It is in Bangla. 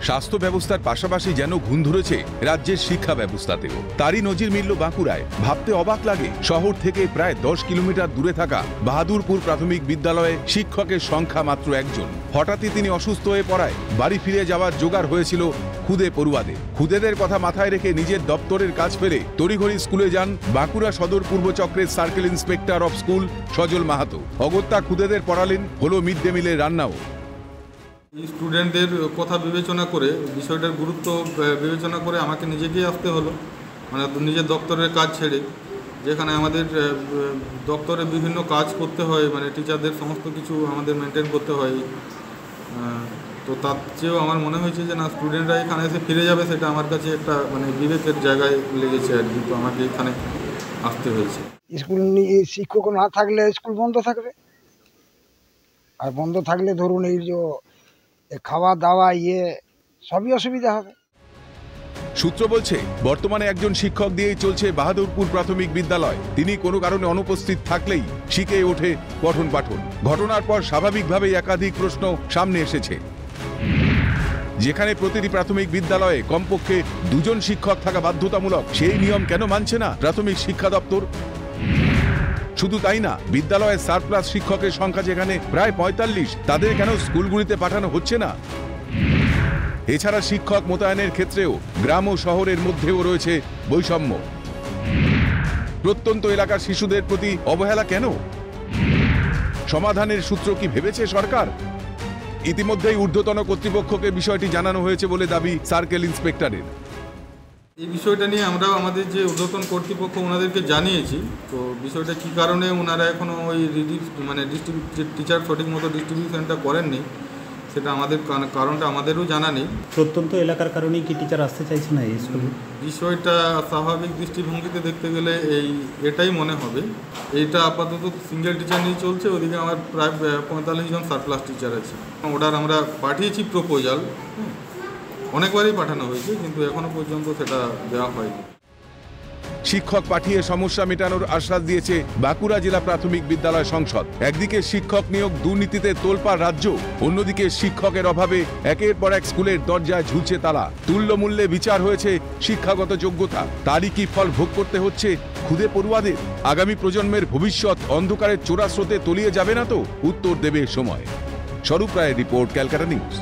স্বাস্থ্য ব্যবস্থার পাশাপাশি যেন ঘুণ ধরেছে রাজ্যের শিক্ষা ব্যবস্থাতেও। তারই নজির মিলল বাঁকুড়ায়। ভাবতে অবাক লাগে, শহর থেকে প্রায় 10 কিলোমিটার দূরে থাকা বাহাদুরপুর প্রাথমিক বিদ্যালয়ে শিক্ষকের সংখ্যা মাত্র একজন। হঠাৎই তিনি অসুস্থ হয়ে পড়ায় বাড়ি ফিরে যাওয়ার জোগাড় হয়েছিল খুদে পড়ুয়াদের। খুদেদের কথা মাথায় রেখে নিজের দপ্তরের কাজ ফেলে তড়িঘড়ি স্কুলে যান বাঁকুড়া সদর পূর্ব চক্রের সার্কেল ইন্সপেক্টর অফ স্কুল সজল মাহাতো। অগত্যা খুদেদের পড়ালেন, হলো মিড ডে মিলের রান্নাও। স্টুডেন্টদের কথা বিবেচনা করে, বিষয়টার গুরুত্ব বিবেচনা করে আমাকে নিজেকেই আসতে হলো, মানে নিজের দপ্তরের কাজ ছেড়ে, যেখানে আমাদের দপ্তরে বিভিন্ন কাজ করতে হয়, মানে টিচারদের সমস্ত কিছু আমাদের মেনটেন করতে হয়। তো তার চেয়েও আমার মনে হয়েছে যে না, স্টুডেন্টরা এখানে এসে ফিরে যাবে, সেটা আমার কাছে একটা মানে বিবেকের জায়গায় লেগেছে আর কি। তো আমাকে এখানে আসতে হয়েছে। স্কুল শিক্ষক না থাকলে স্কুল বন্ধ থাকবে, আর বন্ধ থাকলে ধরুন এই যে খাওয়া দাওয়া সবই অসুবিধা হবে। সূত্র বলছে, বর্তমানে একজন শিক্ষক দিয়েই চলছে বাহাদুরপুর প্রাথমিক বিদ্যালয়। তিনি কোনো কারণে অনুপস্থিত থাকলেই শিখে ওঠে পঠন পাঠন। ঘটনার পর স্বাভাবিকভাবেই একাধিক প্রশ্ন সামনে এসেছে। যেখানে প্রতিটি প্রাথমিক বিদ্যালয়ে কমপক্ষে 2 জন শিক্ষক থাকা বাধ্যতামূলক, সেই নিয়ম কেন মানছে না প্রাথমিক শিক্ষা দপ্তর? শুধু তাই না, বিদ্যালয়ের সারপ্লাস শিক্ষকের সংখ্যা যেখানে প্রায় 45, তাদের কেন স্কুলগুলিতে পাঠানো হচ্ছে না? এছাড়া শিক্ষক মোতায়েনের ক্ষেত্রেও গ্রাম ও শহরের মধ্যেও রয়েছে বৈষম্য। প্রত্যন্ত এলাকার শিশুদের প্রতি অবহেলা কেন? সমাধানের সূত্র কি ভেবেছে সরকার? ইতিমধ্যেই ঊর্ধ্বতন কর্তৃপক্ষকে বিষয়টি জানানো হয়েছে বলে দাবি সার্কেল ইন্সপেক্টরের। এই বিষয়টা নিয়ে আমরা আমাদের যে ঊর্ধ্বতন কর্তৃপক্ষ ওনাদেরকে জানিয়েছি। তো বিষয়টা কী কারণে ওনারা এখনও ওই টিচার সঠিক মতো ডিস্ট্রিবিউশনটা করেননি, সেটা আমাদের কারণটা আমাদেরও জানা নেই। প্রত্যন্ত এলাকার কারণেই কি টিচার আসতে চাইছে না এই স্কুলে? বিষয়টা স্বাভাবিক দৃষ্টিভঙ্গিতে দেখতে গেলে এটাই মনে হবে। এইটা আপাতত সিঙ্গেল টিচার নিয়ে চলছে, ওদিকে আমার প্রায় 45 জন সারপ্লাস টিচার আছে। অর্ডার আমরা পাঠিয়েছি, প্রপোজাল অনেকবারই পাঠানো হয়েছে, কিন্তু এখনো পর্যন্ত সেটা দেওয়া হয়নি। শিক্ষক পাঠিয়ে সমস্যা মেটানোর আশ্বাস দিয়েছে বাঁকুড়া জেলা প্রাথমিক বিদ্যালয় সংসদ। একদিকে শিক্ষক নিয়োগ দুর্নীতিতে তোলপাড় রাজ্য, অন্যদিকে শিক্ষকের অভাবে একের পর এক স্কুলের দরজায় ঝুলছে তালা। তুল্য মূল্যে বিচার হয়েছে শিক্ষাগত যোগ্যতা, তারই কি ফল ভোগ করতে হচ্ছে খুদে পড়ুয়াদের? আগামী প্রজন্মের ভবিষ্যৎ অন্ধকারের চোরা স্রোতে তলিয়ে যাবে না তো? উত্তর দেবে সময়। স্বরূপ রায়ের রিপোর্ট, ক্যালকাটা নিউজ।